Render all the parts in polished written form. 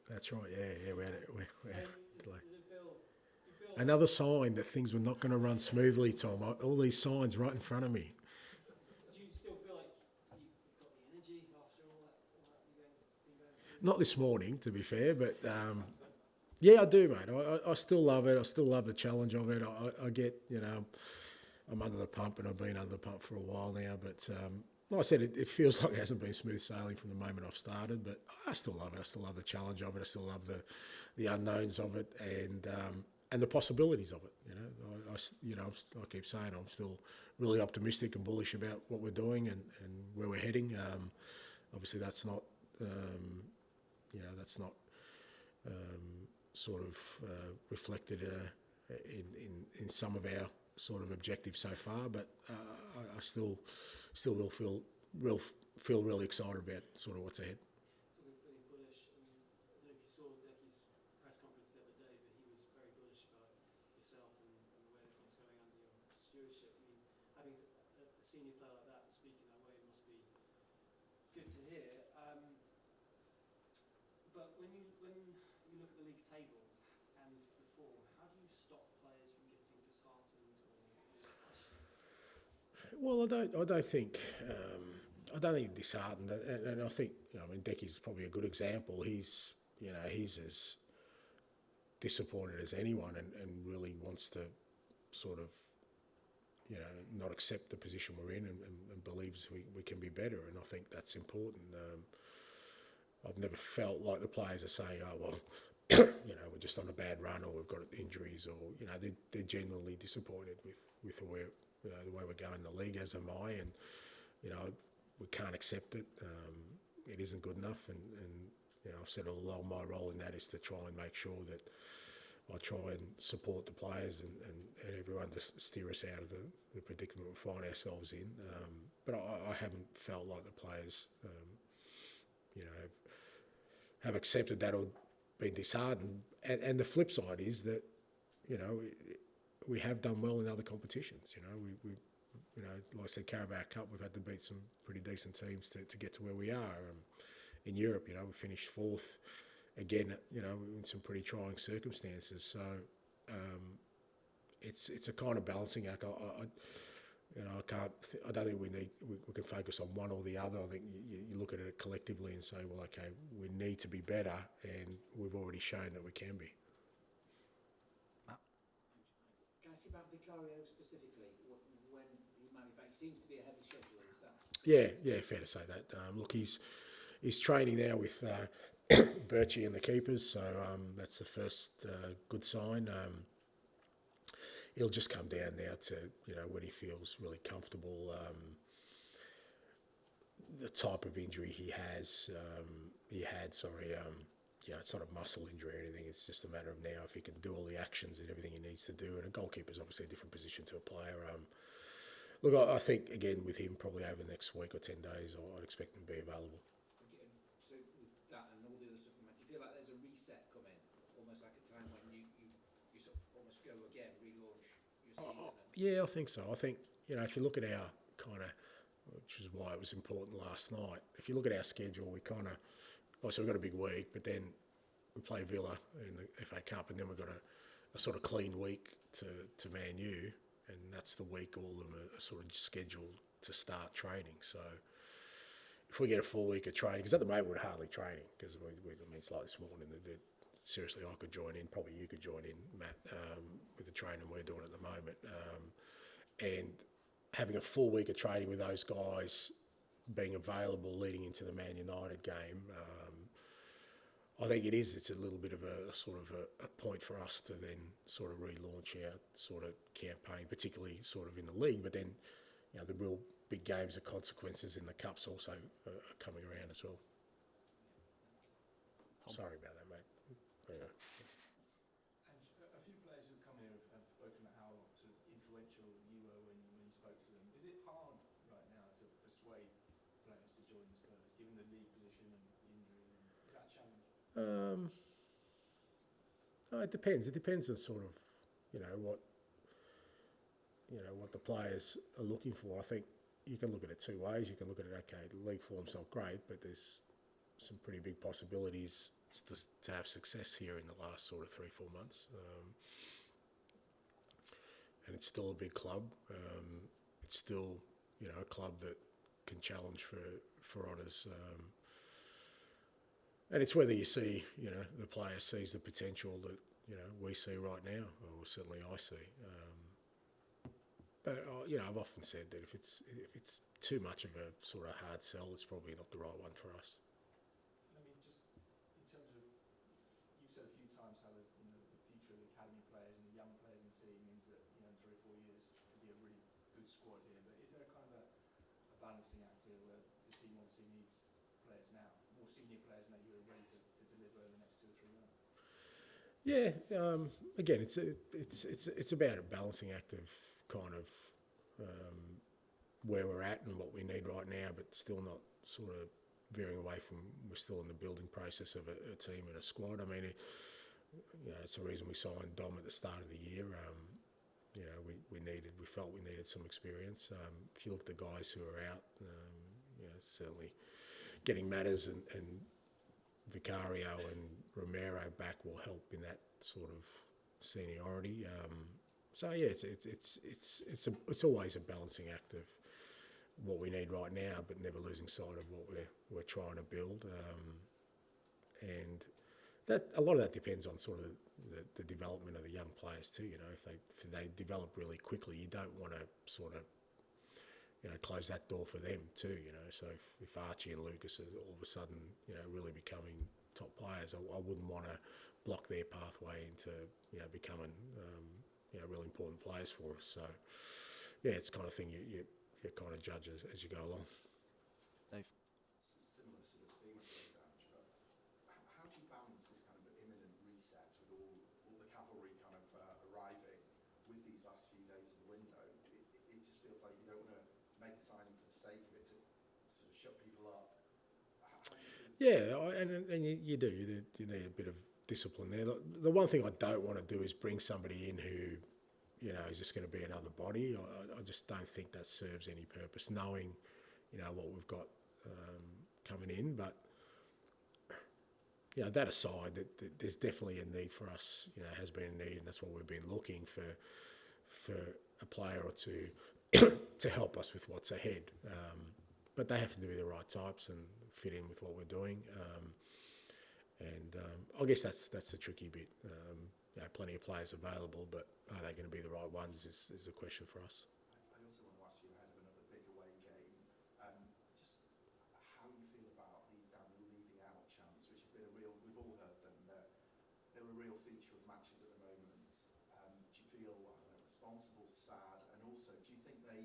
That's right. Yeah, we had it. We had delay. Does it feel? Do you feel like? Another sign that things were not going to run smoothly, Tom. All these signs right in front of me. Do you still feel like you've got the energy after all that been going through? Not this morning, to be fair, but yeah, I do, mate. I still love it. I still love the challenge of it. I get, I'm under the pump and I've been under the pump for a while now. But like I said, it feels like it hasn't been smooth sailing from the moment I've started. But I still love it. I still love the challenge of it. I still love the unknowns of it and the possibilities of it. I keep saying I'm still really optimistic and bullish about what we're doing and where we're heading. Obviously, that's not that's not sort of reflected in some of our sort of objectives so far, but I still will feel really excited about sort of what's ahead. Feeling bullish. I mean, I don't know if you saw Decky's press conference the other day, but he was very bullish about yourself and the way that things going under your stewardship. I mean, having a senior player like that speaking that way must be good to hear. But when you look at the league table and the form, how do you stop players from getting disheartened or questioning? Well, I don't think disheartened, and I think I mean Decky's probably a good example. He's as disappointed as anyone, and really wants to sort of not accept the position we're in and believes we can be better, and I think that's important. I've never felt like the players are saying, "Oh well, we're just on a bad run, or we've got injuries," or they're genuinely disappointed with the way we're going in the league, as am I, and we can't accept it. It isn't good enough, and I've said all along my role in that is to try and make sure that I try and support the players and everyone to steer us out of the predicament we find ourselves in. But I haven't felt like the players, have accepted that or been disheartened. And the flip side is that, we have done well in other competitions. Like I said, Carabao Cup, we've had to beat some pretty decent teams to get to where we are. In Europe, we finished fourth again, in some pretty trying circumstances. So it's a kind of balancing act. I don't think we can focus on one or the other. I think you look at it collectively and say, well, okay, we need to be better, and we've already shown that we can be. Can I ask you about Vicario specifically? When he might be back? He seems to be ahead of schedule. Is that? Yeah, fair to say that. Look, he's training now with Birchie and the keepers, so that's the first good sign. He'll just come down now to when he feels really comfortable. The type of injury he had. It's not a muscle injury or anything. It's just a matter of now if he can do all the actions and everything he needs to do. And a goalkeeper is obviously a different position to a player. Look, I think again with him probably over the next week or 10 days, I'd expect him to be available. So with that and all the other stuff, do you feel like there's a reset coming, almost like a time when you sort of almost go again, relaunch your season? Yeah, I think so. I think if you look at our kind of, which is why it was important last night. If you look at our schedule, we kind of obviously we've got a big week, but then we play Villa in the FA Cup, and then we've got a sort of clean week to Man U, and that's the week all of them are sort of scheduled to start training. So if we get a full week of training, because at the moment we're hardly training, because it's like this morning, seriously, I could join in, probably you could join in, Matt, with the training we're doing at the moment. And having a full week of training with those guys being available leading into the Man United game, I think it's a little bit of a sort of a point for us to then sort of relaunch our sort of campaign, particularly sort of in the league, but then the real big games of consequences in the Cups also are coming around as well. Tom. Sorry about that, mate. Yeah. And a few players who've come here have spoken about how sort of influential you were when you spoke to them. Is it hard right now to persuade players to join Spurs, given the league position and the injury? Is that a challenge? It depends. It depends on sort of, what the players are looking for. I think you can look at it two ways. You can look at it, okay, the league form's not great, but there's some pretty big possibilities to have success here in the last sort of 3-4 months. And it's still a big club. It's still, you know, a club that can challenge for honours. And it's whether you see, you know, the player sees the potential that, you know, we see right now, or certainly I see. But you know, I've often said that if it's too much of a sort of hard sell, it's probably not the right one for us. I mean, just in terms of, you've said a few times how there's, you know, the future of the academy players and the young players in the team means that, you know, in 3 or 4 years could be a really good squad here. But is there a kind of a balancing act here where the team obviously needs players now, more senior players maybe who are ready to deliver in the next 2 or 3 months? Yeah. Again, it's about a balancing act of kind of where we're at and what we need right now, but still not sort of veering away from. We're still in the building process of a team and a squad. I mean, you know, it's the reason we signed Dom at the start of the year. You know, we felt we needed some experience. If you look at the guys who are out, you know, certainly getting Matters and Vicario and Romero back will help in that sort of seniority. So yeah, it's always a balancing act of what we need right now, but never losing sight of what we're trying to build. And that a lot of that depends on sort of the development of the young players too. You know, if they develop really quickly, you don't want to sort of, you know, close that door for them too. You know, so if Archie and Lucas are all of a sudden, you know, really becoming top players, I wouldn't want to block their pathway into, you know, becoming you know, really important players for us. So yeah, it's the kind of thing you kind of judge as you go along. Dave. Similar sort of theme, I suppose, Ange, but how do you balance this kind of imminent reset with all the cavalry kind of arriving with these last few days of the window? It just feels like you don't want to make a signing for the sake of it to sort of shut people up. Yeah, and you do. You need a bit of discipline there. The one thing I don't want to do is bring somebody in who, you know, is just going to be another body. I just don't think that serves any purpose, knowing, you know, what we've got coming in. But, you know, that aside, that there's definitely a need for us, you know, has been a need, and that's what we've been looking for a player or two to help us with what's ahead. But they have to be the right types and fit in with what we're doing. I guess that's the tricky bit. You know, plenty of players available, but are they going to be the right ones is the question for us. I also want to ask you ahead of another big away game, just how you feel about these damn leaving out chants, which have been we've all heard them, they're a real feature of matches at the moment. Do you feel, I don't know, responsible, sad, and also do you think they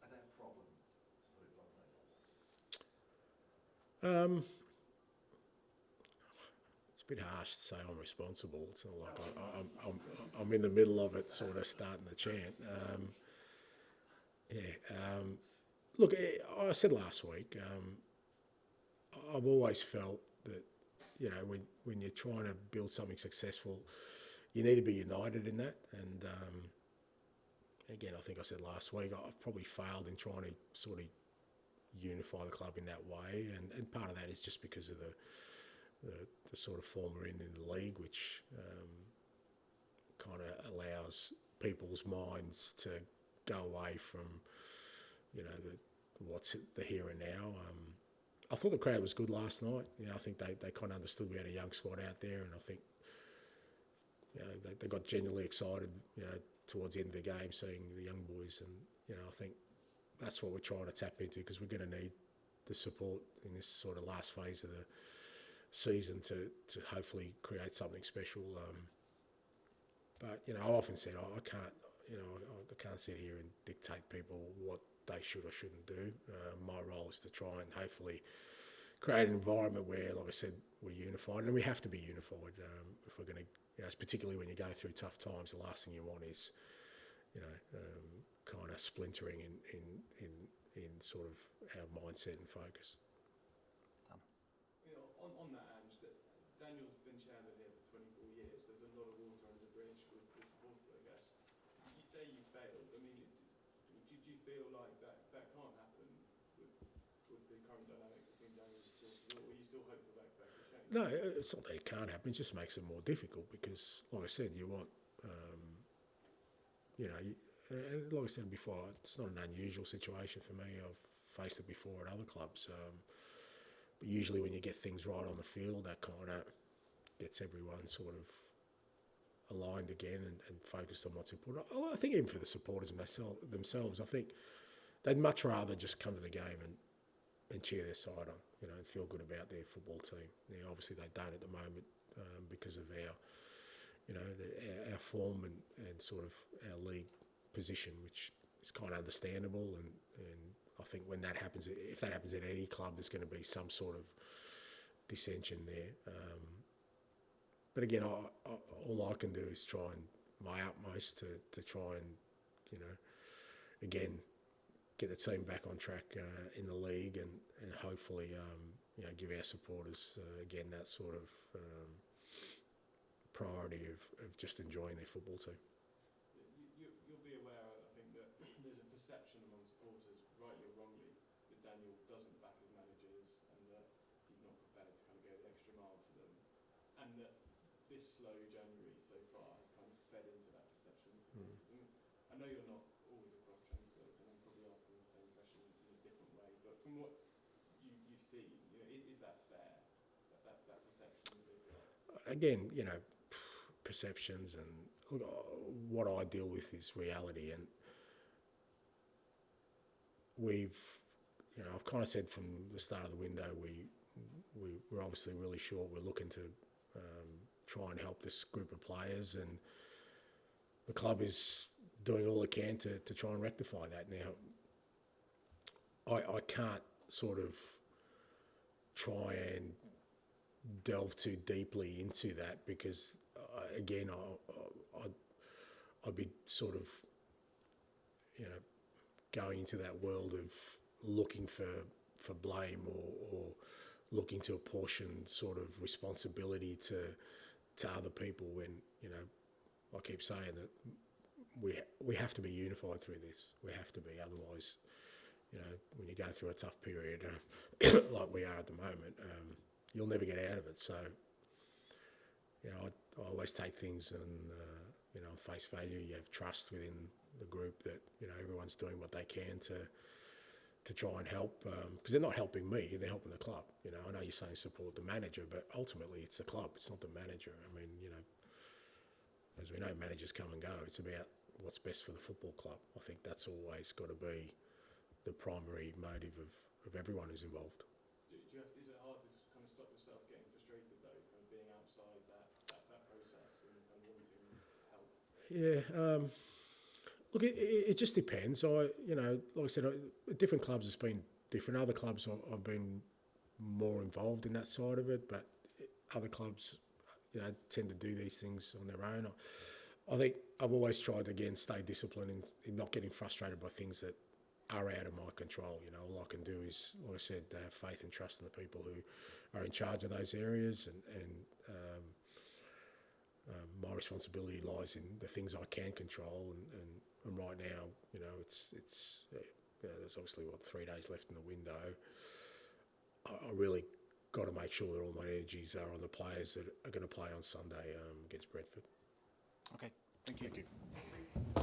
are their problem, to put it bluntly? It's a bit harsh to say I'm responsible. It's not like I'm in the middle of it, sort of starting the chant. Look, I said last week, I've always felt that, you know, when you're trying to build something successful, you need to be united in that. And again, I think I said last week, I've probably failed in trying to sort of unify the club in that way. And part of that is just because of the sort of form we're in the league, which kind of allows people's minds to go away from, you know, what's the here and now. I thought the crowd was good last night. You know, I think they kind of understood we had a young squad out there, and I think, you know, they got genuinely excited, you know, towards the end of the game, seeing the young boys, and, you know, I think that's what we're trying to tap into, because we're going to need the support in this sort of last phase of the season to hopefully create something special. But, you know, I've often said I can't sit here and dictate people what they should or shouldn't do. My role is to try and hopefully create an environment where, like I said, we're unified, and we have to be unified if we're going to, you know, particularly when you're going through tough times. The last thing you want is, you know, kind of splintering in sort of our mindset and focus. You know, on that, Ange, Daniel's been chairman here for 24 years. There's a lot of water under the bridge with the supporters, I guess. You say you failed. I mean, do you feel like that can't happen with the current dynamic between Daniel and supporters, or are you still hopeful that could change? No, it's not that it can't happen. It just makes it more difficult because, like I said, you want, and like I said before, it's not an unusual situation for me. I've faced it before at other clubs. But usually when you get things right on the field, that kind of gets everyone sort of aligned again and focused on what's important. I think even for the supporters themselves, I think they'd much rather just come to the game and cheer their side on, and feel good about their football team. Now, obviously they don't at the moment because of our form and sort of our league position, which is kind of understandable. And I think when that happens, if that happens at any club, there's going to be some sort of dissension there. But again, all I can do is try and my utmost to try and, again, get the team back on track in the league and hopefully, give our supporters, again, that sort of priority of just enjoying their football team. You'll be aware, I think, that there's a perception among supporters, rightly or wrongly, that Daniel doesn't back his managers and that he's not prepared to kind of go the extra mile for them, and that this slow January so far has kind of fed into that perception. I know you're not always across transfers, and I'm probably asking the same question in a different way, but from what you've seen, is that fair, that perception? Again, perceptions and what I deal with is reality, and I've kind of said from the start of the window, we're obviously really short. We're looking to try and help this group of players, and the club is doing all it can to try and rectify that. Now, I can't sort of try and delve too deeply into that because, again, I'd be sort of, going into that world of looking for blame or looking to apportion sort of responsibility to other people when, I keep saying that we have to be unified through this. We have to be, otherwise, when you go through a tough period like we are at the moment, you'll never get out of it. So, I always take things and, on face value. You have trust within the group that, everyone's doing what they can to try and help, because they're not helping me, they're helping the club. I know you're saying support the manager, but ultimately it's the club, it's not the manager. I mean, as we know, managers come and go. It's about what's best for the football club. I think that's always got to be the primary motive of everyone who's involved. Is it hard to kind of stop yourself getting frustrated though, kind of being outside that process and wanting help? Yeah, look, it just depends. Like I said, at different clubs it's been different. Other clubs I've been more involved in that side of it, but other clubs, tend to do these things on their own. I think I've always tried to, again, stay disciplined in not getting frustrated by things that are out of my control. All I can do is, like I said, have faith and trust in the people who are in charge of those areas, and my responsibility lies in the things I can control. And right now, it's there's obviously 3 days left in the window. I really got to make sure that all my energies are on the players that are going to play on Sunday against Brentford. Okay, thank you. Thank you.